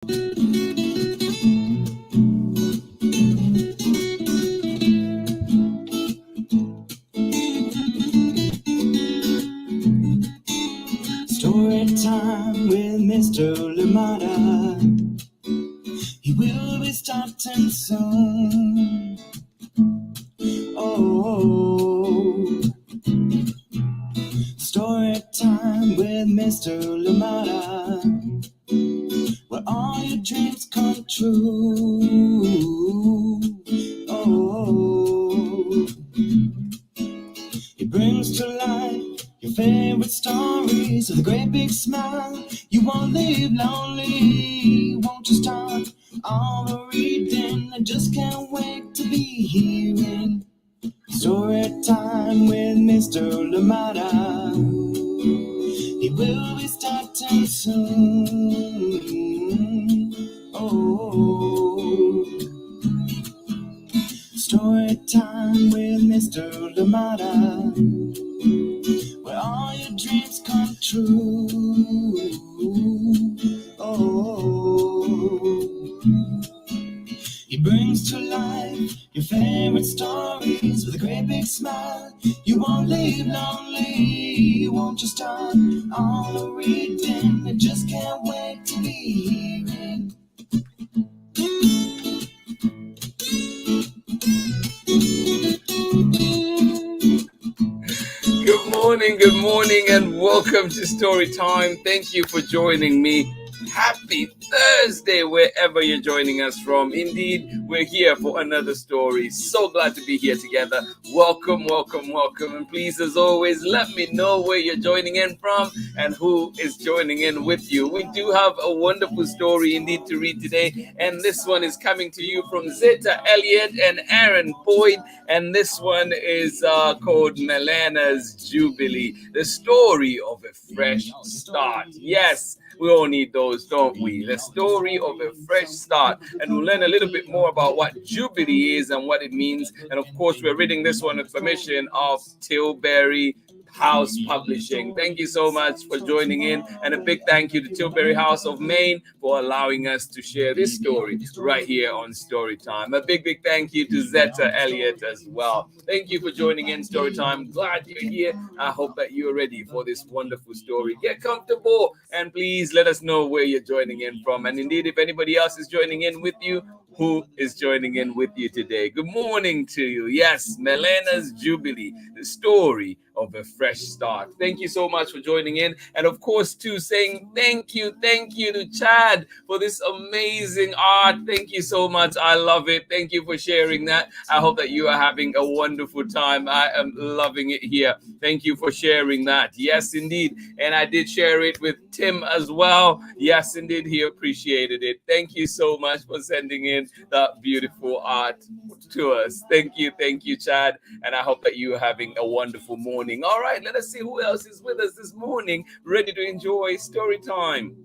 Story time with Mr. Lamada. He will be starting soon. Oh, story time with Mr. Lamada, where all your dreams come true. Oh, he brings to life your favorite stories with a great big smile. You won't live lonely, won't you start all the reading? I just can't wait to be hearing story time with Mr. Lamada. He will be starting soon. Oh, story time with Mr. Lamada, where all your dreams come true. Oh, he brings to life your favorite stories with a great big smile. You won't live lonely, won't you start all the reading? I just can't wait to be hearing. Good morning, and welcome to Story Time. Thank you for joining me. Happy Thursday, wherever you're joining us from. Indeed, we're here for another story. So glad to be here together. Welcome. And please, as always, let me know where you're joining in from and who is joining in with you. We do have a wonderful story indeed to read today, and this one is coming to you from Zetta, Elliott, and Aaron Boyd, and this one is called MELENA'S Jubilee, the story of a fresh start. Yes, we all need those, don't we? The story of a fresh start. And we'll learn a little bit more about what Jubilee is and what it means. And of course, we're reading this one with permission of TILBURY House Publishing. Thank you so much for joining in, and a big thank you to Tilbury House of Maine for allowing us to share this story right here on Storytime. A big thank you to Zetta, Elliott as well. Thank you for joining in Storytime. Glad you're here. I hope that you're ready for this wonderful story. Get comfortable and please let us know where you're joining in from. And indeed, if anybody else is joining in with you, who is joining in with you today? Good morning to you. Yes, MELENA'S Jubilee, the story of a fresh start. Thank you so much for joining in. And of course, too, saying thank you to Chad for this amazing art. Thank you so much. I love it. Thank you for sharing that. I hope that you are having a wonderful time. I am loving it here. Thank you for sharing that. Yes, indeed. And I did share it with Tim as well. Yes, indeed. He appreciated it. Thank you so much for sending in that beautiful art to us. Thank you, Chad. And I hope that you are having a wonderful morning. All right, let us see who else is with us this morning, ready to enjoy story time.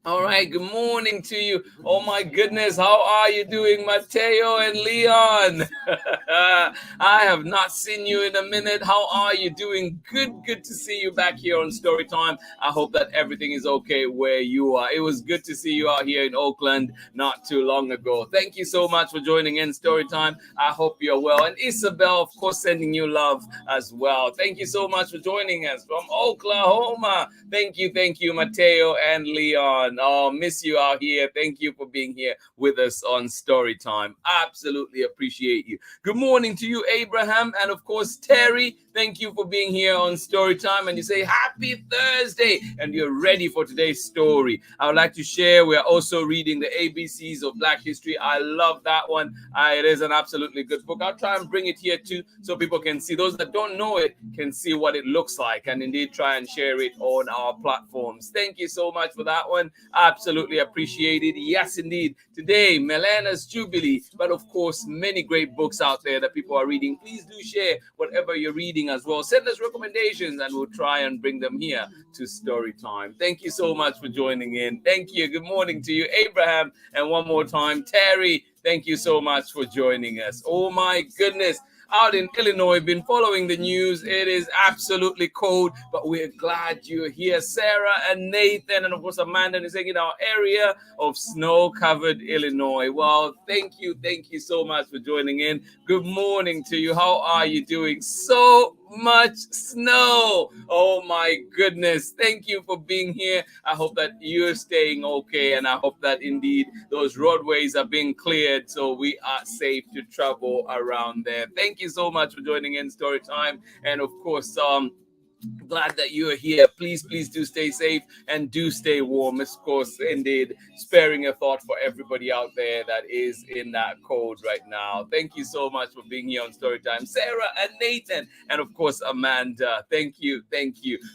All right, good morning to you. Oh my goodness, how are you doing, Mateo and Leon? I have not seen you in a minute. How are you doing? Good to see you back here on Storytime. I hope that everything is okay where you are. It was good to see you out here in Oakland not too long ago. Thank you so much for joining in Storytime. I hope you're well. And Isabel, of course, sending you love as well. Thank you so much for joining us from Oklahoma. Thank you, Mateo and Leon. Oh, miss you out here. Thank you for being here with us on Storytime. Absolutely appreciate you. Good morning to you, Abraham, and of course, Terry. Thank you for being here on Storytime. And you say, happy Thursday, and you're ready for today's story. I would like to share, we are also reading the ABCs of Black History. I love that one. It is an absolutely good book. I'll try and bring it here too, so people can see. Those that don't know it can see what it looks like, and indeed try and share it on our platforms. Thank you so much for that one. Absolutely appreciate it. Yes, indeed. Today, MELENA'S Jubilee, but of course, many great books out there that people are reading. Please do share whatever you're reading as well. Send us recommendations and we'll try and bring them here to Storytime. Thank you so much for joining in. Thank you. Good morning to you, Abraham. And one more time, Terry, thank you so much for joining us. Oh my goodness. out in Illinois. Been following the news. It is absolutely cold, but we're glad you're here. Sarah and Nathan, and of course Amanda is saying in our area of snow-covered Illinois. Well, thank you so much for joining in. Good morning to you. How are you doing? So much snow. Oh my goodness. Thank you for being here. I hope that you're staying okay, and I hope that indeed those roadways are being cleared so we are safe to travel around there. Thank you so much for joining in Story Time, and of course glad that you are here. Please do stay safe and do stay warm. Of course, indeed, sparing a thought for everybody out there that is in that cold right now. Thank you so much for being here on Storytime. Sarah and Nathan, and of course, Amanda. Thank you.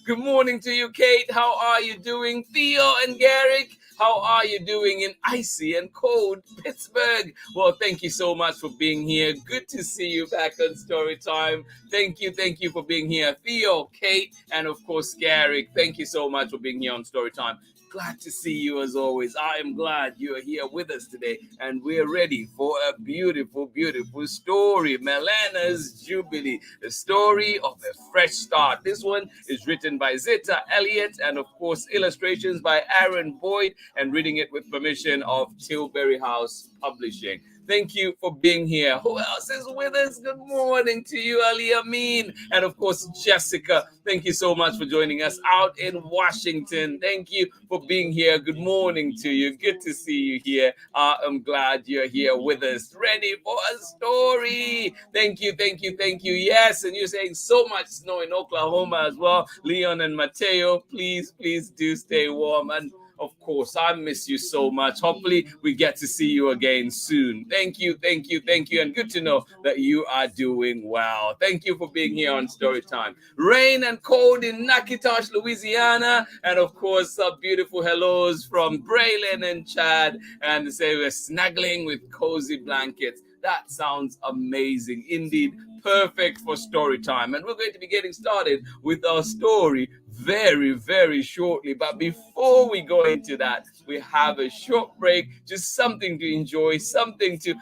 Good morning to you, Kate. How are you doing? Theo and Garrick, how are you doing in icy and cold Pittsburgh? Well, thank you so much for being here. Good to see you back on Storytime. Thank you for being here. Theo, Kate, and of course, Garrick, thank you so much for being here on Storytime. Glad to see you as always. I am glad you're here with us today, and we're ready for a beautiful story. MELENA'S Jubilee, the story of a fresh start. This one is written by Zetta, Elliott, and of course illustrations by Aaron Boyd, and reading it with permission of Tilbury House Publishing. Thank you for being here. Who else is with us? Good morning to you, Ali Amin. And of course, Jessica, thank you so much for joining us out in Washington. Thank you for being here. Good morning to you. Good to see you here. I'm glad you're here with us, ready for a story. Thank you. Yes, and you're saying so much snow in Oklahoma as well. Leon and Mateo, please do stay warm. And of course, I miss you so much. Hopefully, we get to see you again soon. Thank you. And good to know that you are doing well. Thank you for being here on Storytime. Rain and cold in Natchitoches, Louisiana. And of course, beautiful hellos from Braylon and Chad. And they say we're snuggling with cozy blankets. That sounds amazing. Indeed, perfect for story time. And we're going to be getting started with our story very shortly. But before we go into that, we have a short break, just something to enjoy, something to,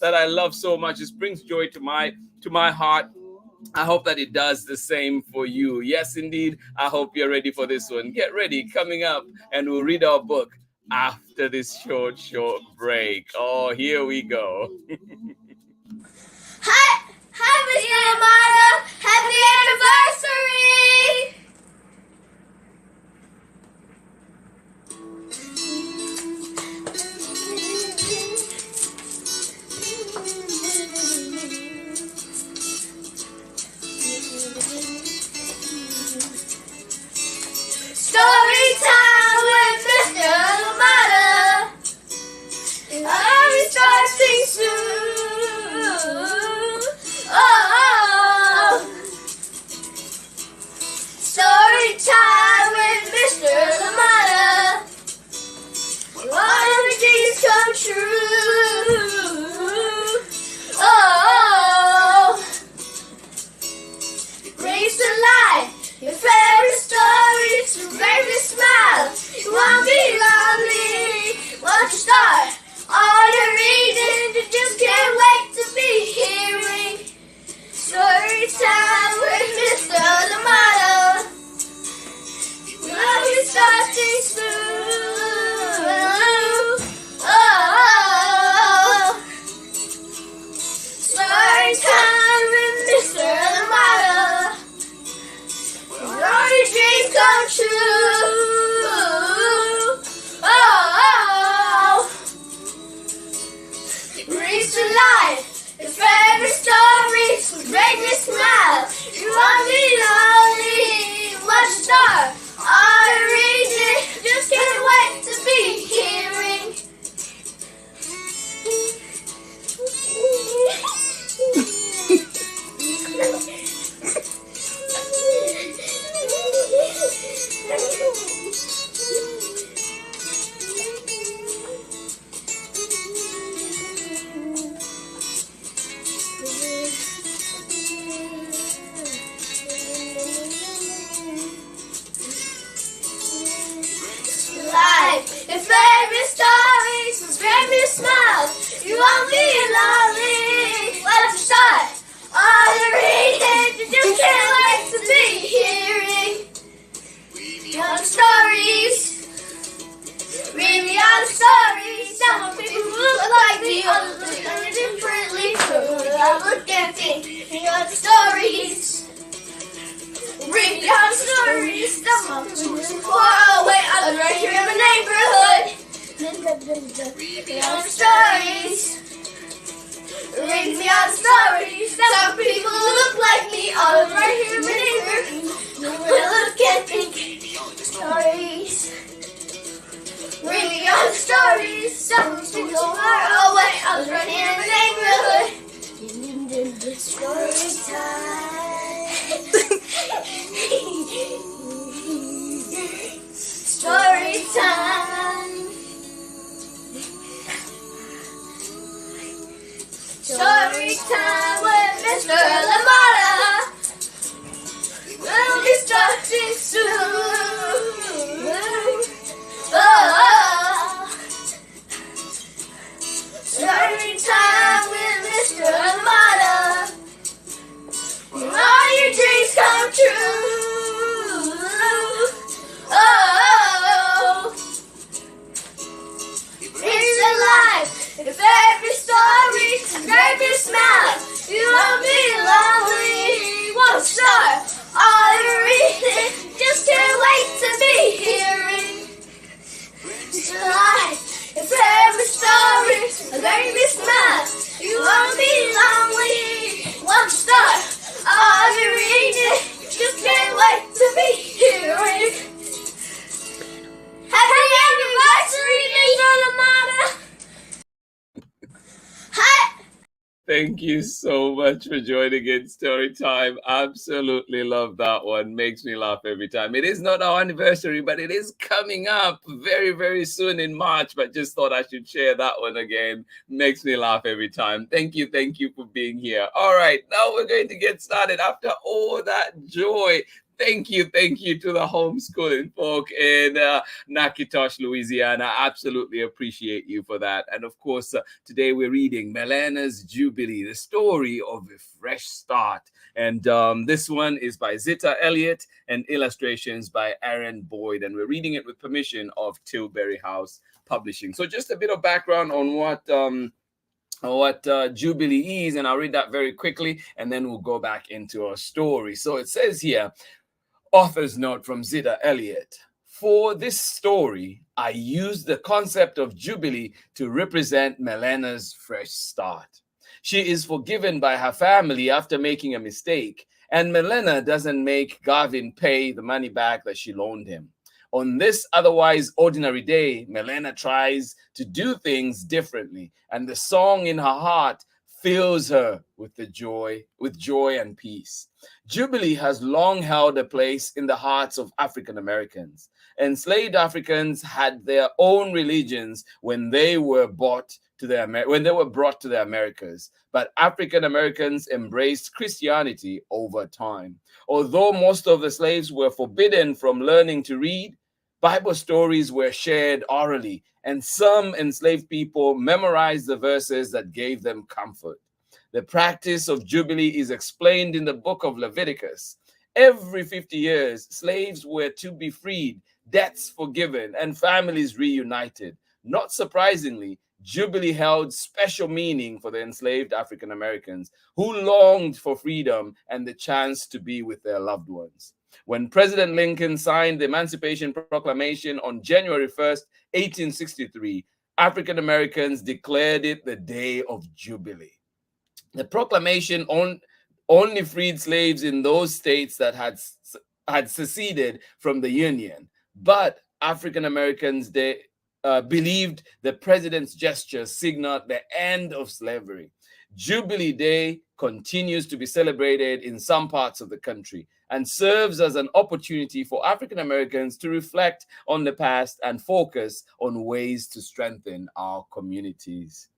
that I love so much. It brings joy to my heart. I hope that it does the same for you. Yes, indeed. I hope you're ready for this one. Get ready, coming up, and we'll read our book after this short break. Oh, here we go. Hi, Mr. Yamada. Happy anniversary! Story time with Mr. Yamada. We starting soon. Story time with Mr. Lamada. All the dreams come true. Brings to life your favorite stories to make me smile. You won't be lonely once you start. All your reading, you just can't wait to be hearing story time with Mr. Lamada. We'll be starting soon. Story time with Mr. Lamada. All your dreams come true. Brings to life your favorite stories will make me smile. You won't be lonely once you start. All your reading, just can't wait to be hearing. me on stories. Bring me on stories. Someone who's far away. I'm right here in my neighborhood. Read me on stories. Read me on stories. Some people look like me. I'm right here in my neighborhood. Look at me. Stories. Read me on stories. Some people far away. I'm right here in my neighborhood. Story time. Story time. Story time with Mr. Lamada. We'll be starting soon. Oh. Story time with Mr. Lamada. All your dreams come true. Oh. It's alive. If every story, every smile, you won't be lonely. Won't start all your reading. Just can't wait to be hearing. It's alive. If every story, every smile, you won't be lonely. Won't start all your reading. Just can't wait to be hearing. Happy anniversary, Mr. Lamada. Hi. Thank you so much for joining in Story Time. Absolutely love that one. Makes me laugh every time. It is not our anniversary, but it is coming up very, very soon in March. But just thought I should share that one again. Makes me laugh every time. Thank you for being here. All right, now we're going to get started after all that joy. Thank you to the homeschooling folk in Natchitoches, Louisiana. Absolutely appreciate you for that. And of course, today we're reading MELENA'S Jubilee, the story of a fresh start. And this one is by Zetta, Elliott, and illustrations by Aaron Boyd. And we're reading it with permission of Tilbury House Publishing. So just a bit of background on what Jubilee is, and I'll read that very quickly, and then we'll go back into our story. So it says here, author's note from Zetta Elliott. For this story, I used the concept of Jubilee to represent MELENA'S fresh start. She is forgiven by her family after making a mistake, and MELENA doesn't make Garvin pay the money back that she loaned him. On this otherwise ordinary day, MELENA tries to do things differently, and the song in her heart fills her with joy and peace. Jubilee has long held a place in the hearts of African Americans. Enslaved Africans had their own religions when they were brought to the Americas, but African Americans embraced Christianity over time. Although most of the slaves were forbidden from learning to read, Bible stories were shared orally, and some enslaved people memorized the verses that gave them comfort. The practice of Jubilee is explained in the book of Leviticus. Every 50 years, slaves were to be freed, debts forgiven, and families reunited. Not surprisingly, Jubilee held special meaning for the enslaved African Americans who longed for freedom and the chance to be with their loved ones. When President Lincoln signed the Emancipation Proclamation on January 1st, 1863, African Americans declared it the Day of Jubilee. The proclamation only freed slaves in those states that had seceded from the Union, but African Americans believed the president's gesture signaled the end of slavery. Jubilee Day continues to be celebrated in some parts of the country and serves as an opportunity for African Americans to reflect on the past and focus on ways to strengthen our communities.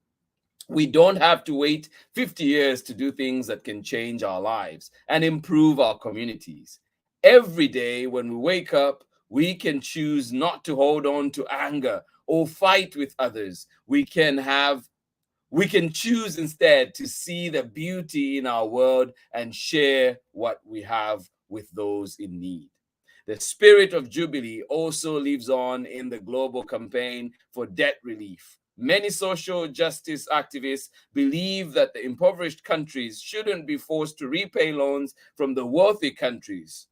We don't have to wait 50 years to do things that can change our lives and improve our communities. Every day when we wake up, we can choose not to hold on to anger or fight with others. We can choose instead to see the beauty in our world and share what we have with those in need. The spirit of Jubilee also lives on in the global campaign for debt relief. Many social justice activists believe that the impoverished countries shouldn't be forced to repay loans from the wealthy countries,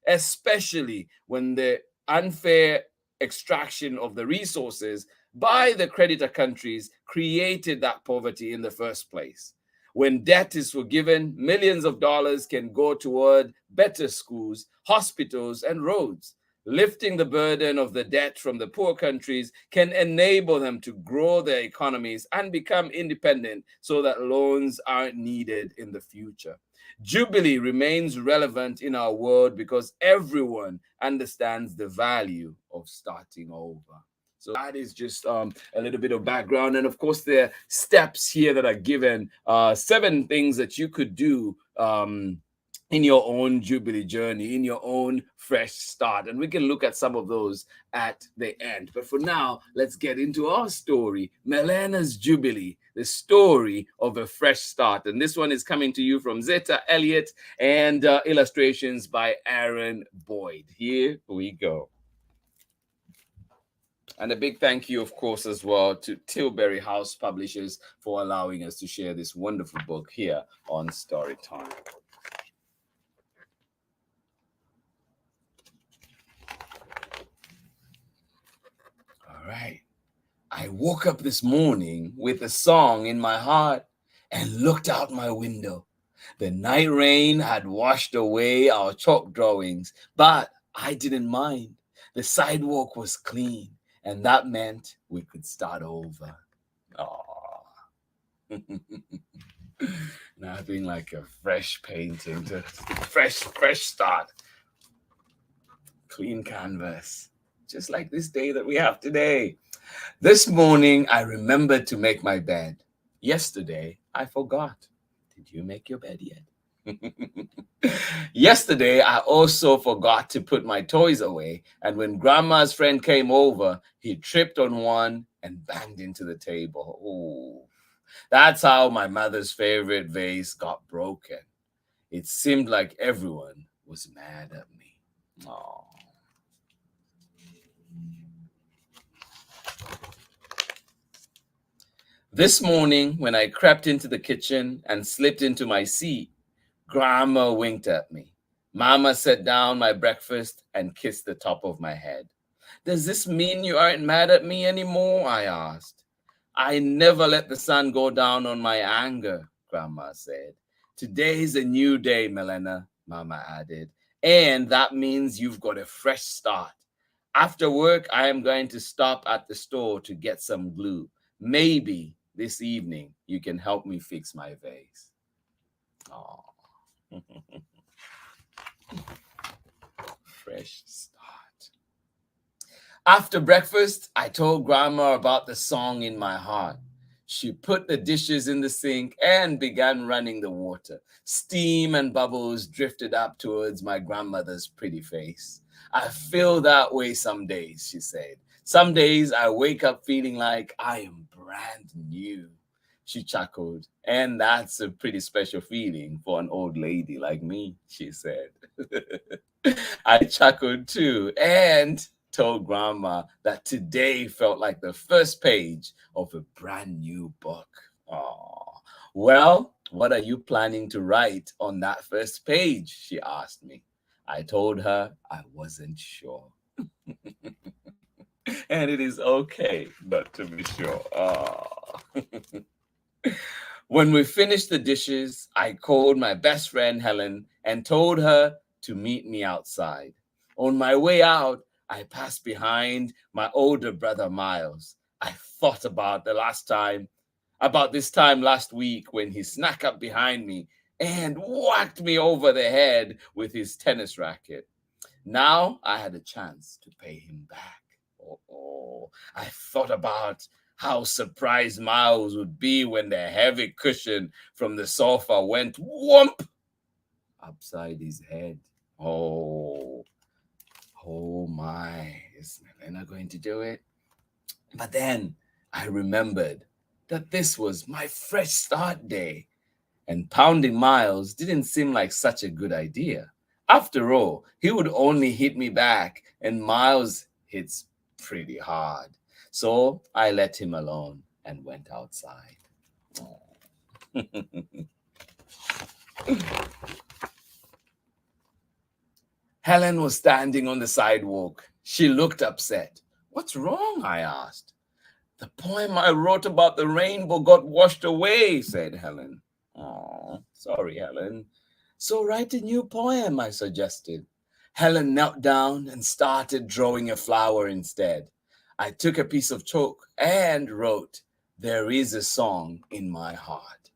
especially when the unfair extraction of the resources by the creditor countries created that poverty in the first place. When debt is forgiven, millions of dollars can go toward better schools, hospitals, and roads. Lifting the burden of the debt from the poor countries can enable them to grow their economies and become independent so that loans aren't needed in the future. Jubilee remains relevant in our world because everyone understands the value of starting over. So that is just a little bit of background. And of course, there are steps here that are given, 7 things that you could do in your own Jubilee journey, in your own fresh start. And we can look at some of those at the end. But for now, let's get into our story, MELENA'S Jubilee, the story of a fresh start. And this one is coming to you from Zetta, Elliott, and illustrations by Aaron Boyd. Here we go. And a big thank you, of course, as well to Tilbury House Publishers for allowing us to share this wonderful book here on Storytime. All right. I woke up this morning with a song in my heart and looked out my window. The night rain had washed away our chalk drawings, but I didn't mind. The sidewalk was clean, and that meant we could start over. Nothing like a fresh painting, to fresh start. Clean canvas, just like this day that we have today. This morning, I remembered to make my bed. Yesterday, I forgot. Did you make your bed yet? Yesterday, I also forgot to put my toys away, and when Grandma's friend came over, he tripped on one and banged into the table. Oh, that's how my mother's favorite vase got broken. It seemed like everyone was mad at me. Oh. This morning, when I crept into the kitchen and slipped into my seat, Grandma winked at me. Mama set down my breakfast and kissed the top of my head. Does this mean you aren't mad at me anymore? I asked. I never let the sun go down on my anger, Grandma said. Today's a new day, Melena, Mama added, and that means you've got a fresh start. After work, I am going to stop at the store to get some glue. Maybe this evening you can help me fix my vase. Oh. Fresh start. After breakfast, I told Grandma about the song in my heart. She put the dishes in the sink and began running the water. Steam and bubbles drifted up towards my grandmother's pretty face. I feel that way some days, she said. Some days I wake up feeling like I am brand new. She chuckled, and that's a pretty special feeling for an old lady like me, she said. I chuckled too and told Grandma that today felt like the first page of a brand new book. Oh, well, what are you planning to write on that first page? She asked me. I told her I wasn't sure. And it is okay not to be sure. Oh. When we finished the dishes, I called my best friend Helen and told her to meet me outside. On my way out, I passed behind my older brother Miles. I thought about this time last week when he snuck up behind me and whacked me over the head with his tennis racket. Now I had a chance to pay him back. I thought about how surprised Miles would be when the heavy cushion from the sofa went whomp upside his head. Oh my, is Melena going to do it? But then I remembered that this was my fresh start day, and pounding Miles didn't seem like such a good idea. After all, he would only hit me back, and Miles hits pretty hard. So I let him alone. and went outside. Helen was standing on the sidewalk. She looked upset. "What's wrong?" I asked. "The poem I wrote about the rainbow got washed away," said Helen. "Oh, sorry, Helen. So write a new poem," I suggested. Helen knelt down and started drawing a flower instead. I took a piece of chalk and wrote, "There is a song in my heart."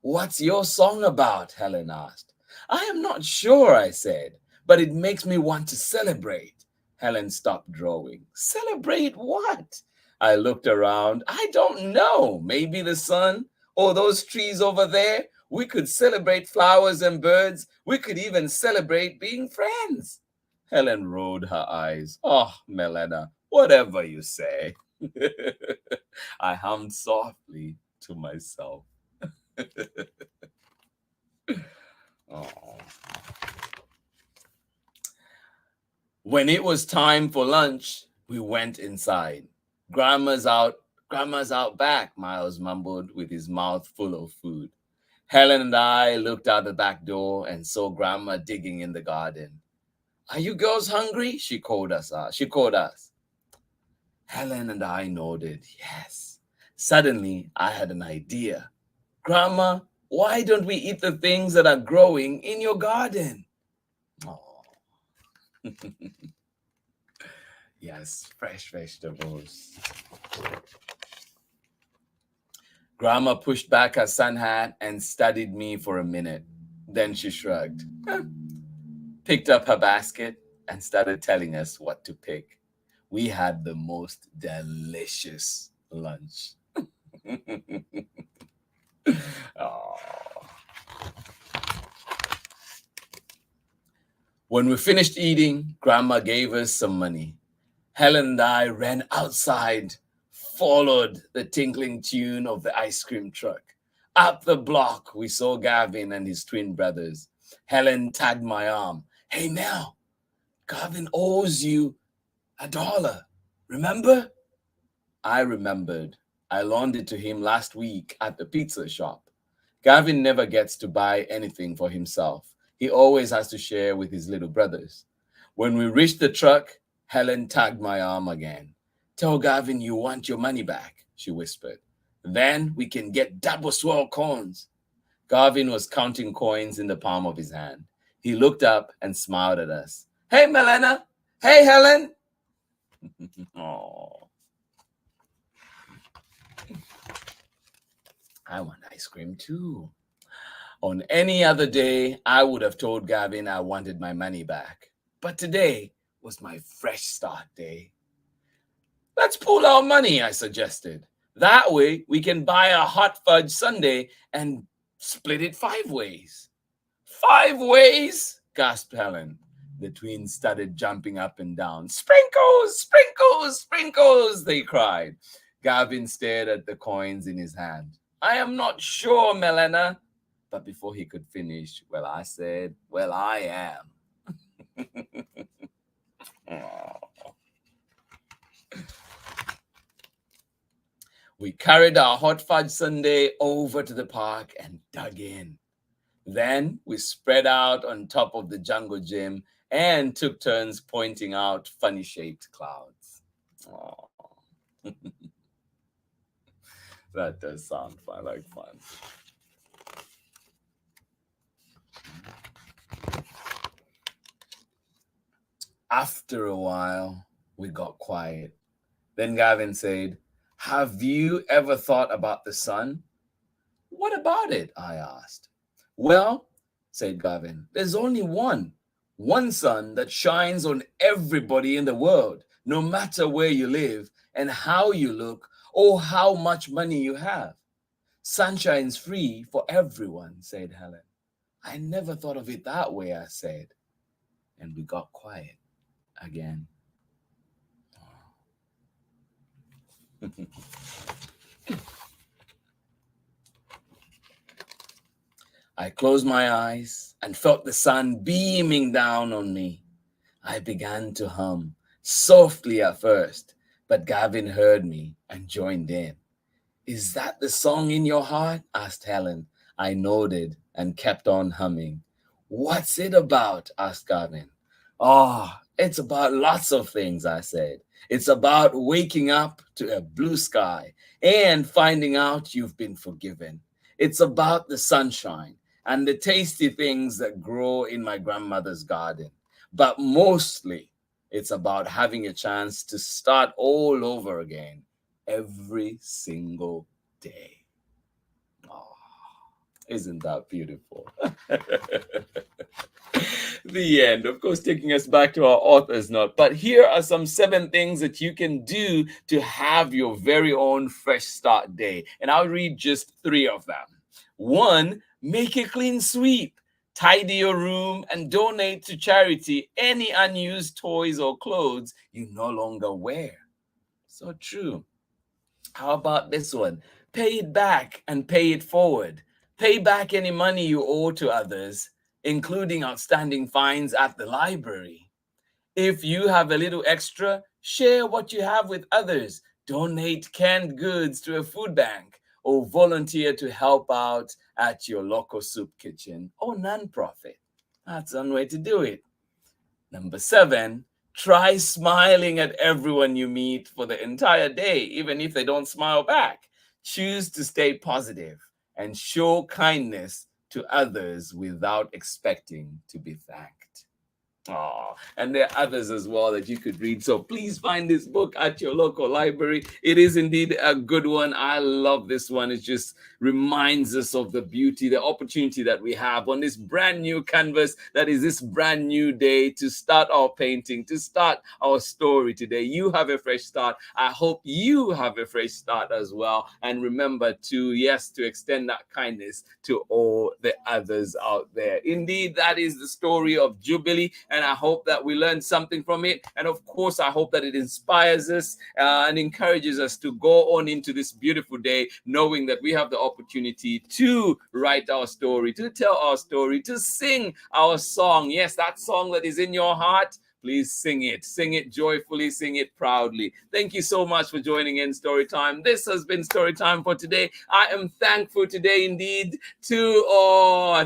"What's your song about?" Helen asked. "I am not sure," I said, "but it makes me want to celebrate." Helen stopped drawing. "Celebrate what?" I looked around. "I don't know. Maybe the sun or those trees over there. We could celebrate flowers and birds. We could even celebrate being friends." Helen rolled her eyes. "Oh, Melena, whatever you say." I hummed softly to myself. Oh. When it was time for lunch, we went inside. Grandma's out back," Miles mumbled with his mouth full of food. Helen and I looked out the back door and saw Grandma digging in the garden. "Are you girls hungry?" She called us. Helen and I nodded, yes. Suddenly, I had an idea. "Grandma, why don't we eat the things that are growing in your garden?" Oh. Yes, fresh vegetables. Grandma pushed back her sun hat and studied me for a minute. Then she shrugged, picked up her basket, and started telling us what to pick. We had the most delicious lunch. Oh. When we finished eating, Grandma gave us some money. Helen and I ran outside, followed the tinkling tune of the ice cream truck. Up the block, we saw Gavin and his twin brothers. Helen tagged my arm. "Hey, Mel, Gavin owes you $1. Remember?" I remembered. I loaned it to him last week at the pizza shop. Gavin never gets to buy anything for himself. He always has to share with his little brothers. When we reached the truck, Helen tugged my arm again. "Tell Gavin you want your money back," she whispered. "Then we can get double swirl coins." Gavin was counting coins in the palm of his hand. He looked up and smiled at us. "Hey, Melania. Hey, Helen." Oh. I want ice cream too. On any other day, I would have told Gavin I wanted my money back. But today was my fresh start day. "Let's pool our money," I suggested. "That way we can buy a hot fudge sundae and split it 5 ways. 5 ways? Gasped Helen. The twins started jumping up and down. "Sprinkles, sprinkles, sprinkles," they cried. Gavin stared at the coins in his hand. "I am not sure, Melania." But before he could finish, well, I said, "Well, I am." We carried our hot fudge sundae over to the park and dug in. Then we spread out on top of the jungle gym and took turns pointing out funny-shaped clouds. Oh. That does sound fun, like fun. After a while, we got quiet. Then Gavin said, "Have you ever thought about the sun?" "What about it?" I asked. "Well," said Gavin, "there's only one sun that shines on everybody in the world, no matter where you live and how you look or how much money you have. Sunshine's free for everyone," said Helen. "I never thought of it that way," I said. And we got quiet again. I closed my eyes and felt the sun beaming down on me. I began to hum, softly at first, but Gavin heard me and joined in. Is that the song in your heart? Asked Helen. I nodded and kept on humming. What's it about? Asked Gavin. Oh, it's about lots of things, I said. It's about waking up to a blue sky and finding out you've been forgiven. It's about the sunshine and the tasty things that grow in my grandmother's garden. But mostly, it's about having a chance to start all over again every single day. Oh, isn't that beautiful? The end, of course, taking us back to our author's note. But here are some 7 things that you can do to have your very own fresh start day. And I'll read just 3 of them. 1, make a clean sweep. Tidy your room and donate to charity any unused toys or clothes you no longer wear. So true. How about this one? Pay it back and pay it forward. Pay back any money you owe to others, including outstanding fines at the library. If you have a little extra, share what you have with others. Donate canned goods to a food bank or volunteer to help out at your local soup kitchen or nonprofit. That's one way to do it. Number 7, try smiling at everyone you meet for the entire day, even if they don't smile back. Choose to stay positive and show kindness to others without expecting to be thanked. Oh, and there are others as well that you could read. So please find this book at your local library. It is indeed a good one. I love this one. It just reminds us of the beauty, the opportunity that we have on this brand new canvas that is this brand new day to start our painting, to start our story today. You have a fresh start. I hope you have a fresh start as well. And remember to extend that kindness to all the others out there. Indeed, that is the story of Jubilee. And I hope that we learn something from it. And of course, I hope that it inspires us and encourages us to go on into this beautiful day, knowing that we have the opportunity to write our story, to tell our story, to sing our song. Yes, that song that is in your heart. Please sing it joyfully, sing it proudly. Thank you so much for joining in Storytime. This has been Storytime for today. I am thankful today indeed to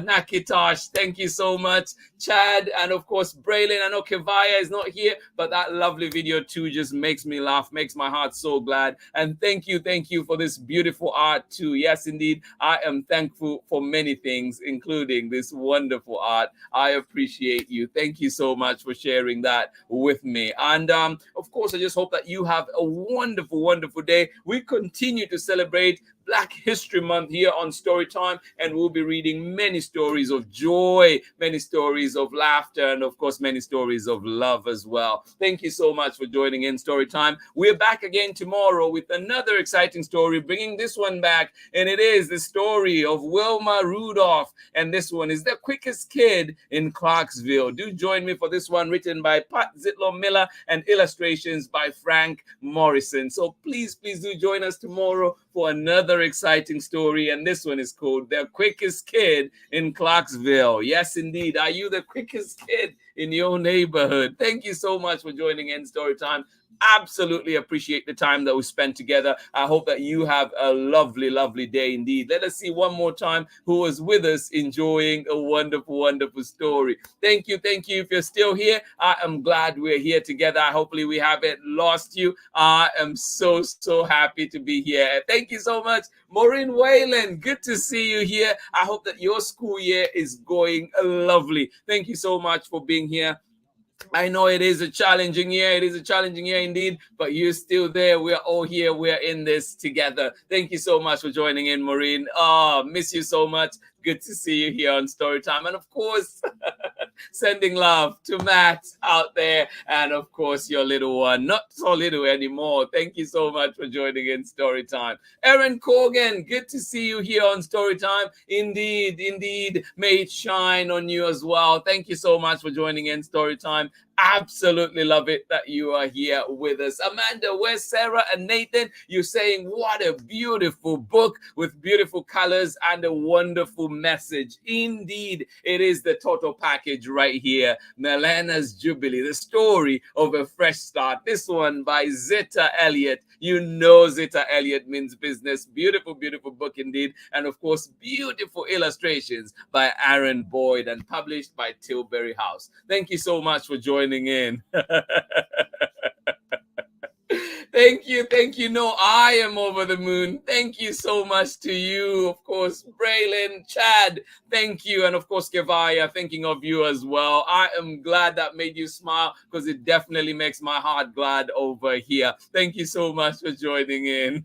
Nakitosh. Thank you so much. Chad, and of course Braylon. I know Kevaya is not here, but that lovely video too just makes me laugh, makes my heart so glad. And thank you for this beautiful art too. Yes, indeed, I am thankful for many things, including this wonderful art. I appreciate you. Thank you so much for sharing that with me. And of course, I just hope that you have a wonderful, wonderful day. We continue to celebrate Black History Month here on Storytime, and we'll be reading many stories of joy, many stories of laughter, and of course, many stories of love as well. Thank you so much for joining in Storytime. We're back again tomorrow with another exciting story, bringing this one back, and it is the story of Wilma Rudolph, and this one is The Quickest Kid in Clarksville. Do join me for this one, written by Pat Zitlow Miller and illustrations by Frank Morrison. So please do join us tomorrow for another exciting story, and this one is called The Quickest Kid in Clarksville. Yes, indeed. Are you the quickest kid in your neighborhood? Thank you so much for joining in Storytime. Absolutely appreciate the time that we spent together. I hope that you have a lovely, lovely day indeed. Let us see one more time who was with us enjoying a wonderful, wonderful story. Thank you. If you're still here, I am glad we're here together. Hopefully we haven't lost you. I am so happy to be here. Thank you so much, Maureen Whalen. Good to see you here. I hope that your school year is going lovely. Thank you so much for being here. I know it is a challenging year. It is a challenging year indeed, but you're still there. We're all here. We're in this together. Thank you so much for joining in, Maureen. Miss you so much. Good to see you here on Storytime. And of course, sending love to Matt out there. And of course, your little one, not so little anymore. Thank you so much for joining in Storytime. Erin Corgan, good to see you here on Storytime. Indeed. May it shine on you as well. Thank you so much for joining in Storytime. Absolutely love it that you are here with us. Amanda, where's Sarah and Nathan? You're saying what a beautiful book with beautiful colors and a wonderful message. Indeed, it is the total package right here. MELENA'S Jubilee, the story of a fresh start. This one by Zetta Elliott. You know Zetta Elliott means business. Beautiful, beautiful book indeed. And of course, beautiful illustrations by Aaron Boyd and published by TILBURY House. Thank you so much for joining in. Thank you. No, I am over the moon. Thank you so much to you. Of course, Braylon, Chad, thank you. And of course, Kevaya, thinking of you as well. I am glad that made you smile because it definitely makes my heart glad over here. Thank you so much for joining in.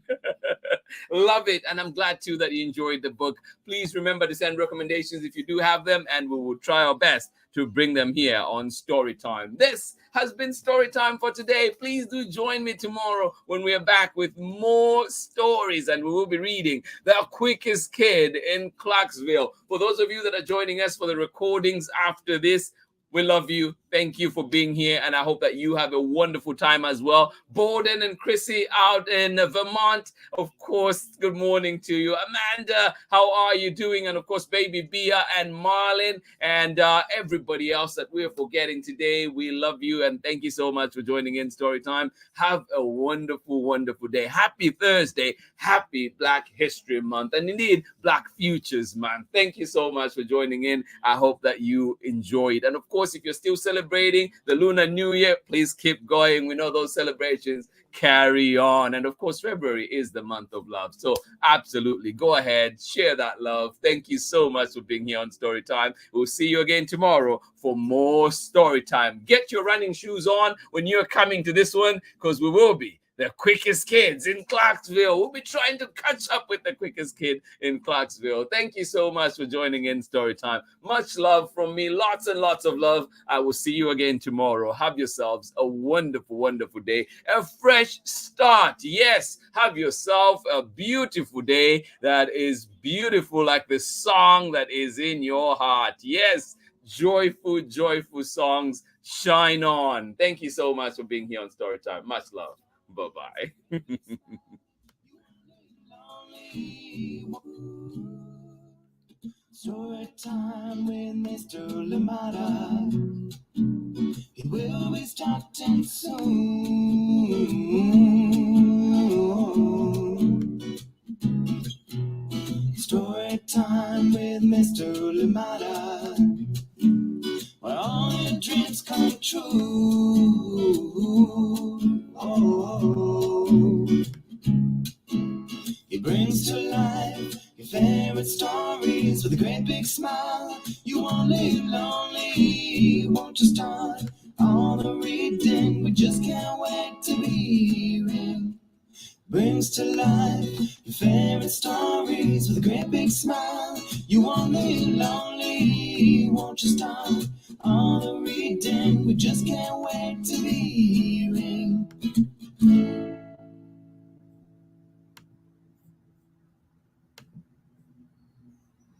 Love it. And I'm glad too that you enjoyed the book. Please remember to send recommendations if you do have them, and we will try our best to bring them here on Storytime. This has been Storytime for today. Please do join me tomorrow when we are back with more stories, and we will be reading The Quickest Kid in Clarksville. For those of you that are joining us for the recordings after this, we love you. Thank you for being here, and I hope that you have a wonderful time as well. Borden and Chrissy out in Vermont, of course, good morning to you. Amanda, how are you doing? And of course, baby Bia and Marlin and everybody else that we're forgetting today. We love you, and thank you so much for joining in Storytime. Have a wonderful, wonderful day. Happy Thursday. Happy Black History Month, and indeed, Black Futures Month. Thank you so much for joining in. I hope that you enjoyed. And of course, if you're still celebrating the Lunar New Year, please keep going. We know those celebrations carry on. And of course, February is the month of love. So absolutely go ahead, share that love. Thank you so much for being here on Storytime. We'll see you again tomorrow for more Storytime. Get your running shoes on when you're coming to this one, because we will be the quickest kids in Clarksville. We'll be trying to catch up with the quickest kid in Clarksville. Thank you so much for joining in Storytime. Much love from me. Lots and lots of love. I will see you again tomorrow. Have yourselves a wonderful, wonderful day. A fresh start. Yes, have yourself a beautiful day that is beautiful like the song that is in your heart. Yes, joyful, joyful songs. Shine on. Thank you so much for being here on Storytime. Much love. Bye-bye. Story time with Mr. Lamada. He will be starting soon. Story time with Mr. Lamada, where all your dreams come true. Oh, he brings to life your favorite stories with a great big smile. You won't live lonely, won't you start all the reading? We just can't wait to be real. Brings to life your favorite stories with a great big smile. You won't live lonely, won't you start all the reading? We just can't wait to be